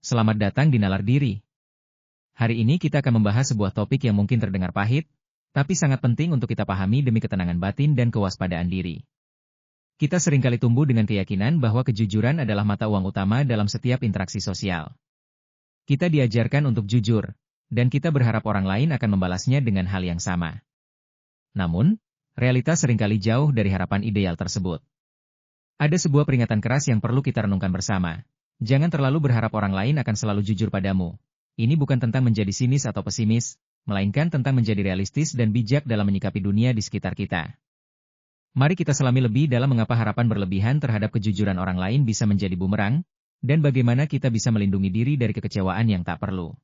Selamat datang di Nalar Diri. Hari ini kita akan membahas sebuah topik yang mungkin terdengar pahit, tapi sangat penting untuk kita pahami demi ketenangan batin dan kewaspadaan diri. Kita seringkali tumbuh dengan keyakinan bahwa kejujuran adalah mata uang utama dalam setiap interaksi sosial. Kita diajarkan untuk jujur, dan kita berharap orang lain akan membalasnya dengan hal yang sama. Namun, realitas seringkali jauh dari harapan ideal tersebut. Ada sebuah peringatan keras yang perlu kita renungkan bersama. Jangan terlalu berharap orang lain akan selalu jujur padamu. Ini bukan tentang menjadi sinis atau pesimis, melainkan tentang menjadi realistis dan bijak dalam menyikapi dunia di sekitar kita. Mari kita selami lebih dalam mengapa harapan berlebihan terhadap kejujuran orang lain bisa menjadi bumerang, dan bagaimana kita bisa melindungi diri dari kekecewaan yang tak perlu.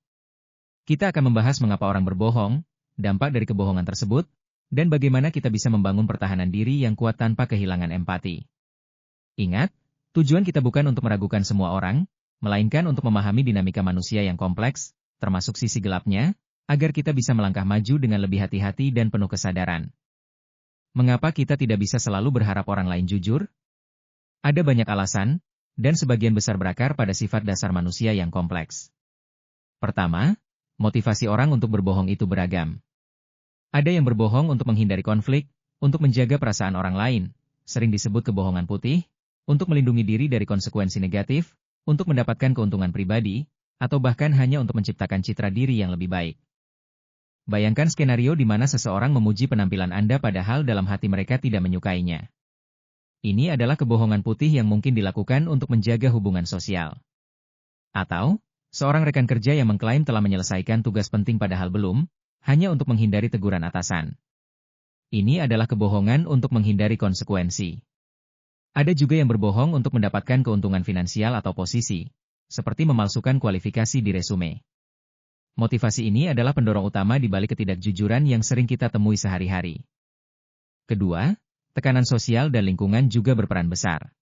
Kita akan membahas mengapa orang berbohong, dampak dari kebohongan tersebut, dan bagaimana kita bisa membangun pertahanan diri yang kuat tanpa kehilangan empati. Ingat, tujuan kita bukan untuk meragukan semua orang, melainkan untuk memahami dinamika manusia yang kompleks, termasuk sisi gelapnya, agar kita bisa melangkah maju dengan lebih hati-hati dan penuh kesadaran. Mengapa kita tidak bisa selalu berharap orang lain jujur? Ada banyak alasan, dan sebagian besar berakar pada sifat dasar manusia yang kompleks. Pertama, motivasi orang untuk berbohong itu beragam. Ada yang berbohong untuk menghindari konflik, untuk menjaga perasaan orang lain, sering disebut kebohongan putih, untuk melindungi diri dari konsekuensi negatif, untuk mendapatkan keuntungan pribadi, atau bahkan hanya untuk menciptakan citra diri yang lebih baik. Bayangkan skenario di mana seseorang memuji penampilan Anda padahal dalam hati mereka tidak menyukainya. Ini adalah kebohongan putih yang mungkin dilakukan untuk menjaga hubungan sosial. Atau, seorang rekan kerja yang mengklaim telah menyelesaikan tugas penting padahal belum, hanya untuk menghindari teguran atasan. Ini adalah kebohongan untuk menghindari konsekuensi. Ada juga yang berbohong untuk mendapatkan keuntungan finansial atau posisi, seperti memalsukan kualifikasi di resume. Motivasi ini adalah pendorong utama di balik ketidakjujuran yang sering kita temui sehari-hari. Kedua, tekanan sosial dan lingkungan juga berperan besar.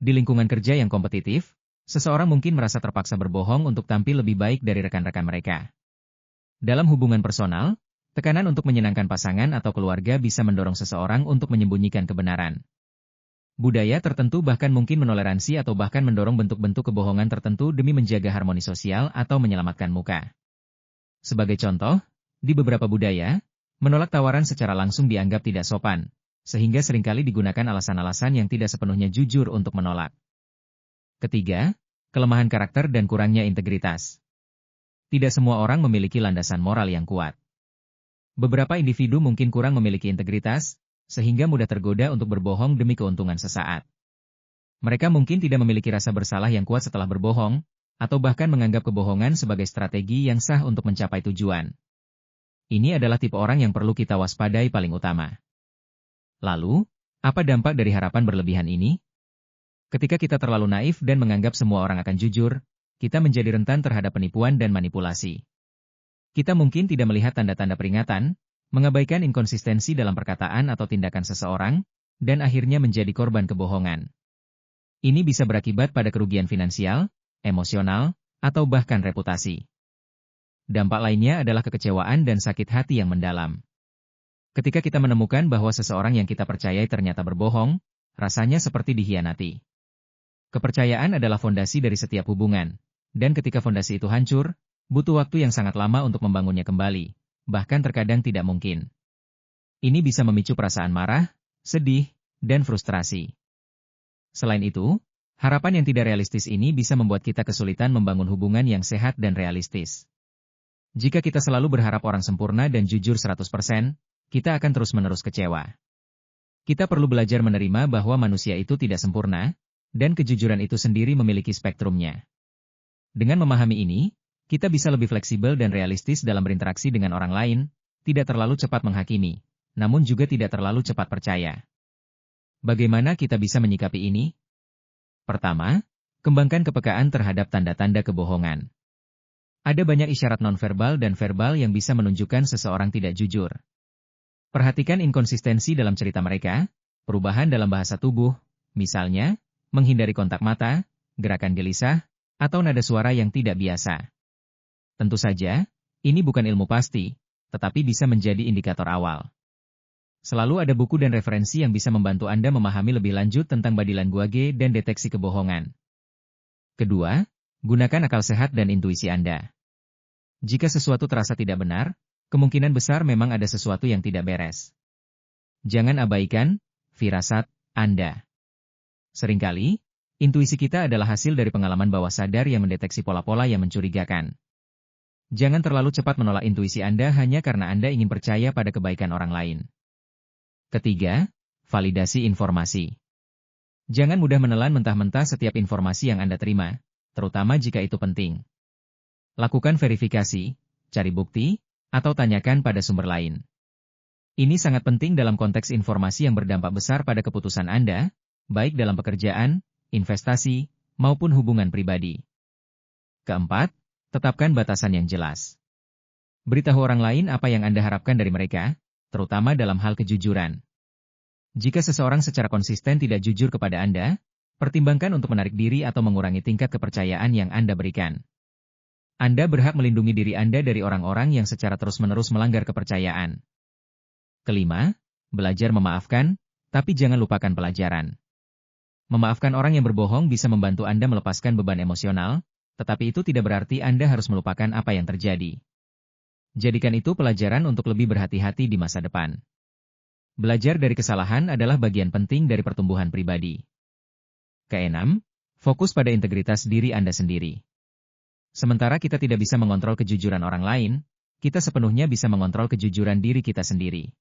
Di lingkungan kerja yang kompetitif, seseorang mungkin merasa terpaksa berbohong untuk tampil lebih baik dari rekan-rekan mereka. Dalam hubungan personal, tekanan untuk menyenangkan pasangan atau keluarga bisa mendorong seseorang untuk menyembunyikan kebenaran. Budaya tertentu bahkan mungkin menoleransi atau bahkan mendorong bentuk-bentuk kebohongan tertentu demi menjaga harmoni sosial atau menyelamatkan muka. Sebagai contoh, di beberapa budaya, menolak tawaran secara langsung dianggap tidak sopan, sehingga seringkali digunakan alasan-alasan yang tidak sepenuhnya jujur untuk menolak. Ketiga, kelemahan karakter dan kurangnya integritas. Tidak semua orang memiliki landasan moral yang kuat. Beberapa individu mungkin kurang memiliki integritas, sehingga mudah tergoda untuk berbohong demi keuntungan sesaat. Mereka mungkin tidak memiliki rasa bersalah yang kuat setelah berbohong, atau bahkan menganggap kebohongan sebagai strategi yang sah untuk mencapai tujuan. Ini adalah tipe orang yang perlu kita waspadai paling utama. Lalu, apa dampak dari harapan berlebihan ini? Ketika kita terlalu naif dan menganggap semua orang akan jujur, kita menjadi rentan terhadap penipuan dan manipulasi. Kita mungkin tidak melihat tanda-tanda peringatan, mengabaikan inkonsistensi dalam perkataan atau tindakan seseorang, dan akhirnya menjadi korban kebohongan. Ini bisa berakibat pada kerugian finansial, emosional, atau bahkan reputasi. Dampak lainnya adalah kekecewaan dan sakit hati yang mendalam. Ketika kita menemukan bahwa seseorang yang kita percayai ternyata berbohong, rasanya seperti dikhianati. Kepercayaan adalah fondasi dari setiap hubungan, dan ketika fondasi itu hancur, butuh waktu yang sangat lama untuk membangunnya kembali. Bahkan terkadang tidak mungkin. Ini bisa memicu perasaan marah, sedih, dan frustrasi. Selain itu, harapan yang tidak realistis ini bisa membuat kita kesulitan membangun hubungan yang sehat dan realistis. Jika kita selalu berharap orang sempurna dan jujur 100%, kita akan terus-menerus kecewa. Kita perlu belajar menerima bahwa manusia itu tidak sempurna, dan kejujuran itu sendiri memiliki spektrumnya. Dengan memahami ini, kita bisa lebih fleksibel dan realistis dalam berinteraksi dengan orang lain, tidak terlalu cepat menghakimi, namun juga tidak terlalu cepat percaya. Bagaimana kita bisa menyikapi ini? Pertama, kembangkan kepekaan terhadap tanda-tanda kebohongan. Ada banyak isyarat nonverbal dan verbal yang bisa menunjukkan seseorang tidak jujur. Perhatikan inkonsistensi dalam cerita mereka, perubahan dalam bahasa tubuh, misalnya, menghindari kontak mata, gerakan gelisah, atau nada suara yang tidak biasa. Tentu saja, ini bukan ilmu pasti, tetapi bisa menjadi indikator awal. Selalu ada buku dan referensi yang bisa membantu Anda memahami lebih lanjut tentang body language dan deteksi kebohongan. Kedua, Gunakan akal sehat dan intuisi Anda. Jika sesuatu terasa tidak benar, kemungkinan besar memang ada sesuatu yang tidak beres. Jangan abaikan firasat Anda. Seringkali, intuisi kita adalah hasil dari pengalaman bawah sadar yang mendeteksi pola-pola yang mencurigakan. Jangan terlalu cepat menolak intuisi Anda hanya karena Anda ingin percaya pada kebaikan orang lain. Ketiga, validasi informasi. Jangan mudah menelan mentah-mentah setiap informasi yang Anda terima, terutama jika itu penting. Lakukan verifikasi, cari bukti, atau tanyakan pada sumber lain. Ini sangat penting dalam konteks informasi yang berdampak besar pada keputusan Anda, baik dalam pekerjaan, investasi, maupun hubungan pribadi. Keempat, tetapkan batasan yang jelas. Beritahu orang lain apa yang Anda harapkan dari mereka, terutama dalam hal kejujuran. Jika seseorang secara konsisten tidak jujur kepada Anda, pertimbangkan untuk menarik diri atau mengurangi tingkat kepercayaan yang Anda berikan. Anda berhak melindungi diri Anda dari orang-orang yang secara terus-menerus melanggar kepercayaan. Kelima, belajar memaafkan, tapi jangan lupakan pelajaran. Memaafkan orang yang berbohong bisa membantu Anda melepaskan beban emosional, tetapi itu tidak berarti Anda harus melupakan apa yang terjadi. Jadikan itu pelajaran untuk lebih berhati-hati di masa depan. Belajar dari kesalahan adalah bagian penting dari pertumbuhan pribadi. Keenam, fokus pada integritas diri Anda sendiri. Sementara kita tidak bisa mengontrol kejujuran orang lain, kita sepenuhnya bisa mengontrol kejujuran diri kita sendiri.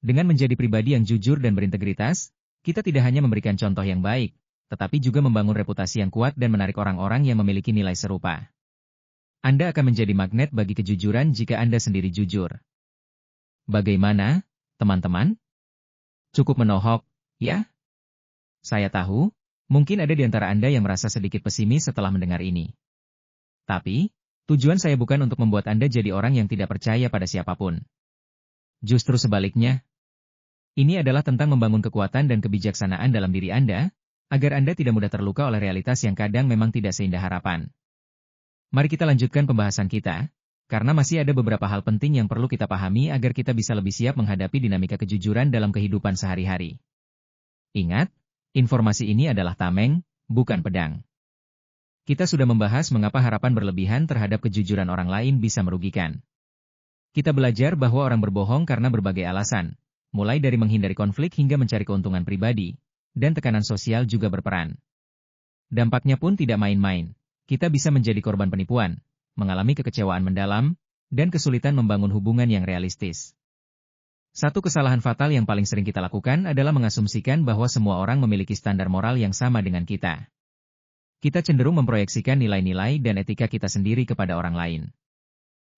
Dengan menjadi pribadi yang jujur dan berintegritas, kita tidak hanya memberikan contoh yang baik, tetapi juga membangun reputasi yang kuat dan menarik orang-orang yang memiliki nilai serupa. Anda akan menjadi magnet bagi kejujuran jika Anda sendiri jujur. Bagaimana, teman-teman? Cukup menohok, ya? Saya tahu, mungkin ada di antara Anda yang merasa sedikit pesimis setelah mendengar ini. Tapi, tujuan saya bukan untuk membuat Anda jadi orang yang tidak percaya pada siapapun. Justru sebaliknya. Ini adalah tentang membangun kekuatan dan kebijaksanaan dalam diri Anda, agar Anda tidak mudah terluka oleh realitas yang kadang memang tidak seindah harapan. Mari kita lanjutkan pembahasan kita, karena masih ada beberapa hal penting yang perlu kita pahami agar kita bisa lebih siap menghadapi dinamika kejujuran dalam kehidupan sehari-hari. Ingat, informasi ini adalah tameng, bukan pedang. Kita sudah membahas mengapa harapan berlebihan terhadap kejujuran orang lain bisa merugikan. Kita belajar bahwa orang berbohong karena berbagai alasan, mulai dari menghindari konflik hingga mencari keuntungan pribadi, dan tekanan sosial juga berperan. Dampaknya pun tidak main-main. Kita bisa menjadi korban penipuan, mengalami kekecewaan mendalam, dan kesulitan membangun hubungan yang realistis. Satu kesalahan fatal yang paling sering kita lakukan adalah mengasumsikan bahwa semua orang memiliki standar moral yang sama dengan kita. Kita cenderung memproyeksikan nilai-nilai dan etika kita sendiri kepada orang lain.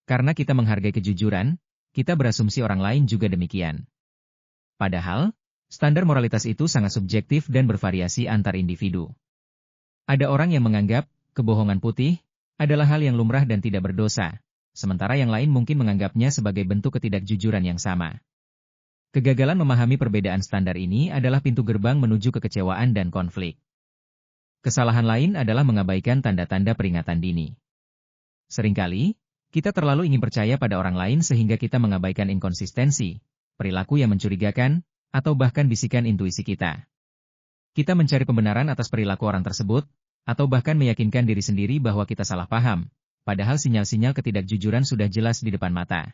Karena kita menghargai kejujuran, kita berasumsi orang lain juga demikian. Padahal, standar moralitas itu sangat subjektif dan bervariasi antar individu. Ada orang yang menganggap kebohongan putih adalah hal yang lumrah dan tidak berdosa, sementara yang lain mungkin menganggapnya sebagai bentuk ketidakjujuran yang sama. Kegagalan memahami perbedaan standar ini adalah pintu gerbang menuju kekecewaan dan konflik. Kesalahan lain adalah mengabaikan tanda-tanda peringatan dini. Seringkali, kita terlalu ingin percaya pada orang lain sehingga kita mengabaikan inkonsistensi, perilaku yang mencurigakan, atau bahkan bisikan intuisi kita. Kita mencari pembenaran atas perilaku orang tersebut, atau bahkan meyakinkan diri sendiri bahwa kita salah paham, padahal sinyal-sinyal ketidakjujuran sudah jelas di depan mata.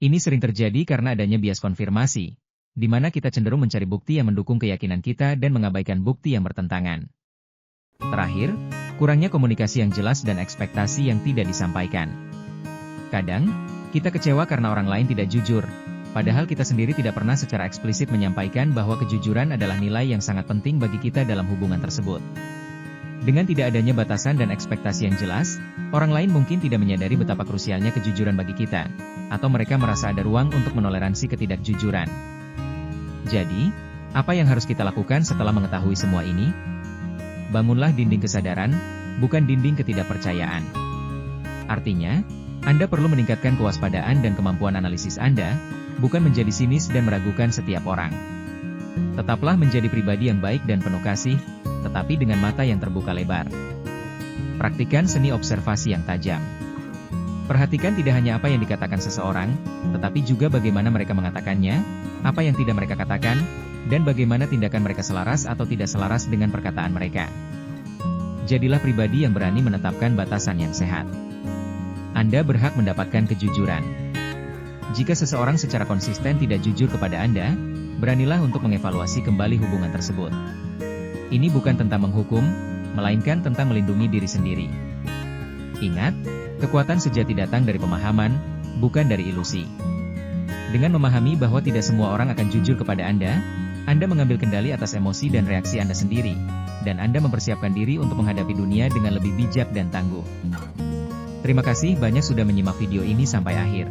Ini sering terjadi karena adanya bias konfirmasi, di mana kita cenderung mencari bukti yang mendukung keyakinan kita dan mengabaikan bukti yang bertentangan. Terakhir, kurangnya komunikasi yang jelas dan ekspektasi yang tidak disampaikan. Kadang, kita kecewa karena orang lain tidak jujur, padahal kita sendiri tidak pernah secara eksplisit menyampaikan bahwa kejujuran adalah nilai yang sangat penting bagi kita dalam hubungan tersebut. Dengan tidak adanya batasan dan ekspektasi yang jelas, orang lain mungkin tidak menyadari betapa krusialnya kejujuran bagi kita, atau mereka merasa ada ruang untuk menoleransi ketidakjujuran. Jadi, apa yang harus kita lakukan setelah mengetahui semua ini? Bangunlah dinding kesadaran, bukan dinding ketidakpercayaan. Artinya, Anda perlu meningkatkan kewaspadaan dan kemampuan analisis Anda, bukan menjadi sinis dan meragukan setiap orang. Tetaplah menjadi pribadi yang baik dan penuh kasih, tetapi dengan mata yang terbuka lebar. Praktikan seni observasi yang tajam. Perhatikan tidak hanya apa yang dikatakan seseorang, tetapi juga bagaimana mereka mengatakannya, apa yang tidak mereka katakan, dan bagaimana tindakan mereka selaras atau tidak selaras dengan perkataan mereka. Jadilah pribadi yang berani menetapkan batasan yang sehat. Anda berhak mendapatkan kejujuran. Jika seseorang secara konsisten tidak jujur kepada Anda, beranilah untuk mengevaluasi kembali hubungan tersebut. Ini bukan tentang menghukum, melainkan tentang melindungi diri sendiri. Ingat, kekuatan sejati datang dari pemahaman, bukan dari ilusi. Dengan memahami bahwa tidak semua orang akan jujur kepada Anda mengambil kendali atas emosi dan reaksi Anda sendiri, dan Anda mempersiapkan diri untuk menghadapi dunia dengan lebih bijak dan tangguh. Terima kasih banyak sudah menyimak video ini sampai akhir.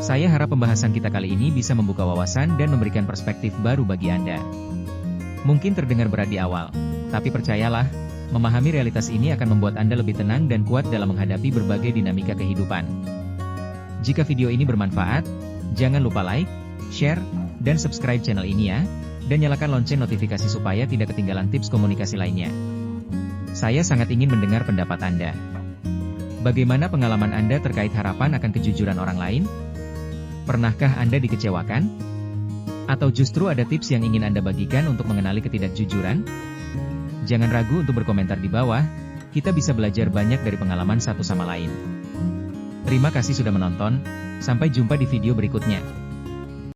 Saya harap pembahasan kita kali ini bisa membuka wawasan dan memberikan perspektif baru bagi Anda. Mungkin terdengar berat di awal, tapi percayalah, memahami realitas ini akan membuat Anda lebih tenang dan kuat dalam menghadapi berbagai dinamika kehidupan. Jika video ini bermanfaat, jangan lupa like, share, dan subscribe channel ini ya, dan nyalakan lonceng notifikasi supaya tidak ketinggalan tips komunikasi lainnya. Saya sangat ingin mendengar pendapat Anda. Bagaimana pengalaman Anda terkait harapan akan kejujuran orang lain? Pernahkah Anda dikecewakan? Atau justru ada tips yang ingin Anda bagikan untuk mengenali ketidakjujuran? Jangan ragu untuk berkomentar di bawah, kita bisa belajar banyak dari pengalaman satu sama lain. Terima kasih sudah menonton, sampai jumpa di video berikutnya.